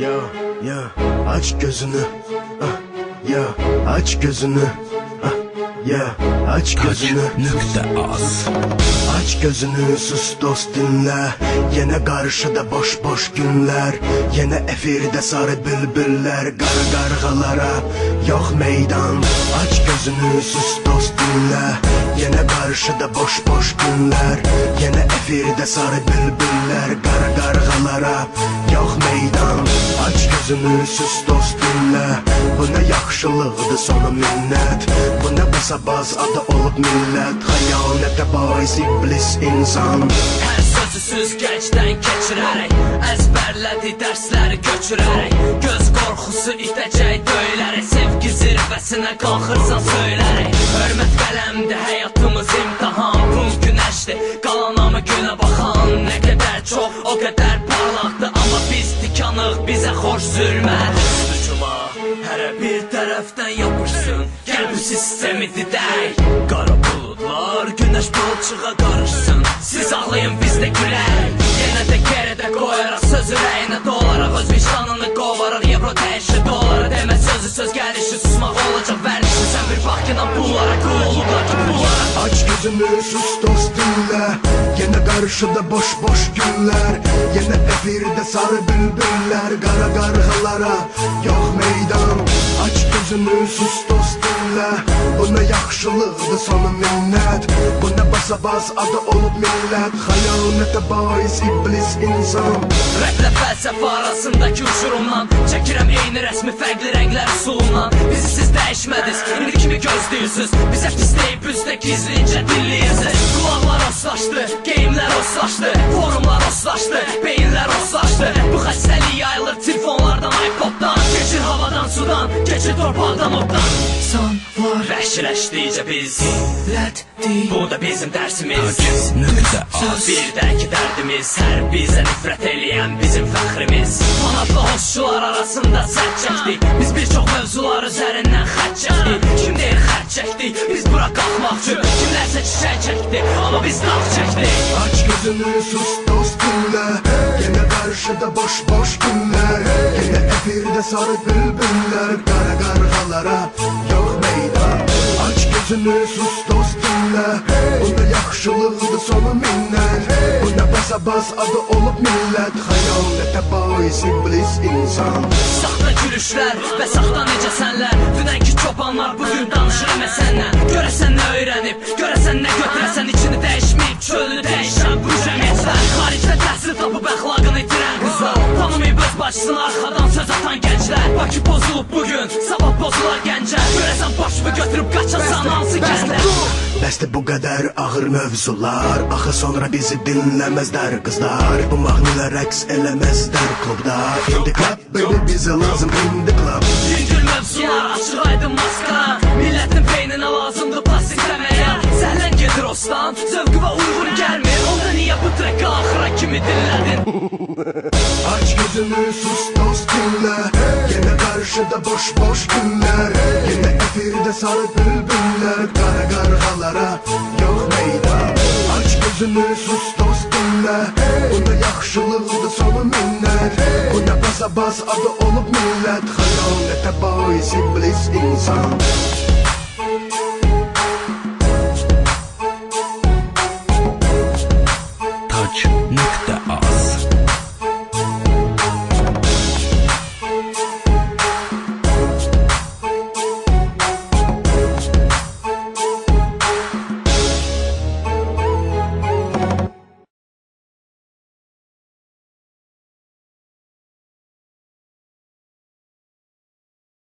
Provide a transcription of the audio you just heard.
Ya aç gözünü. Ya aç gözünü. Ya aç gözünü. Tac.az. Aç gözünü, sus dost dinle. Yine karşıda boş boş günler. Yine efirde sarı bülbüller. Qarı qarğalara yok meydan. Aç gözünü, sus dost dinle. Yine karşıda boş boş günler. Yine efirde sarı bülbüller. Qarı qarğalara yok meydan. Aç gözünü, sus dost dinle. Bu ne yaxşılıqdır sonu minnət. Bu ne basabaz adı olub millət. Xəyanətə bais iblis insan. Hər sözü süzgəcdən keçirərək əzbərlədi dərsləri götürərək. Göz qorxusu itəcək döylərək. Sevgi zirvəsinə qalxırsan söylərək. Hörmət qələmdir, həyatımız imtihan. Buz günəşdir, qalan hamı günə baxan. Nə qədər çox, o qədər parlaqdır. Amma biz tikanıq, bizə xoş zülmət. Üstücuma hərə bir tərəfdən yapışsın. Gəl bu sistemi didək. Qara buludlar günəş balçığa qarışsın. Siz ağlayın, biz də gülək. Yenə də geridə qoyaraq söz ürəyinə dolaraq. Öz vicdanını qovaraq, evro dəyişir dolara. Demə sözü söz gəlişi, susmaq olacaq vərdişi. Sən bir bax ki, pullara qul olublar ki pullara. Aç gözünü, sus dost dinle. Yine karşıda boş boş günler. Yine efirde sarı bülbüller. Qara qarğalara yok meydan. Aç gözünü, sus dost dinle. Bu ne yaxşılıqdır sonu minnət. Bu ne basabaz adı olub millət. Xəyanətə bais iblis insan. Rəqlə fəlsəfə arasındakı uçurumdan çəkirəm eyni rəsmi fərqli rənglər üsulundan. Bizi siz dəyişmədiniz, indi kimi gözləyirsiniz. Bizə pisləyib üzdə gizlincə dinləyirsiniz. Qulaqlar oslaşdı, geyimlər oslaşdı. Forumlar oslaşdı, beyinlər oslaşdı. Bu xəstəlik yayılır telefonlardan, iPoddan. Keçir havadan, sudan, keçir torpaqdan, oddan. İnsan var, vəhşiləşdikcə biz bu da bizim dərsimiz. Tac.az. Bir dəki dərdimiz, hər bizə nifrət eləyən bizim fəxrimiz. Manatlı hosçular arasında sət çəkdik. Biz bir çox mövzular üzərindən xət çəkdik. Kim deyir xət çəkdik, biz bura qalxmaq üçün. Kimlərsə çiçək çəkdi, amma biz dağ çəkdik. Aç gözünü, sus dost dinle. Yine karşıda boş boş günler. Yine efirde sarı bülbüller. Qara qarğalara yok meydan. Aç gözünü, sus dost dinle. Bu ne yaxşılıqdır sonu minnət. Bu ne basabaz adı olub millət. Xəyanətə bais iblis insan. Saxta gülüşlər və saxta necə sənlər. Dünənki çobanlar bugün danışır məsələn. Görəsən nə öyrənib, görəsən nə götürəsən. İçini dəyişməyib, çölünü dəyişən bu cəmiyyətlər. Xaricdə təhsil tapıb əxlaqını itirən qızlar. Tanımayıb öz bacısını arxadan söz atan gənclər. Bakı pozulub bugün, sabah pozular gəncər. Görəsən başımı götürüb qaçasan hansı gəzlər. Bəsdir bu qədər ağır mövzular. Axı sonra bizi dinləməzlər qızlar. Bu mahnılar rəqs eləməzlər klubda. İndi klub, baby bizə lazım indi klub. Yüngül mövzular, açıq aydın maskara. Millətin beyninə lazımdır plastikləməyə. Səhlən gedir ostan, zövqü və uyğun gəlmir. Onda niyə bu treki axıra kimi dinlədin? Aç gözünü, sus dost dinle. Yine karşıda boş boş günler. Yine efirde sarı bülbüller. Qara qarğalara yok meydan. Aç gözünü, sus dost dinle. Bu ne yaxşılıqdır sonu minnət. Bu ne basabaz adı olub millət. Xəyanətə bais iblis insan.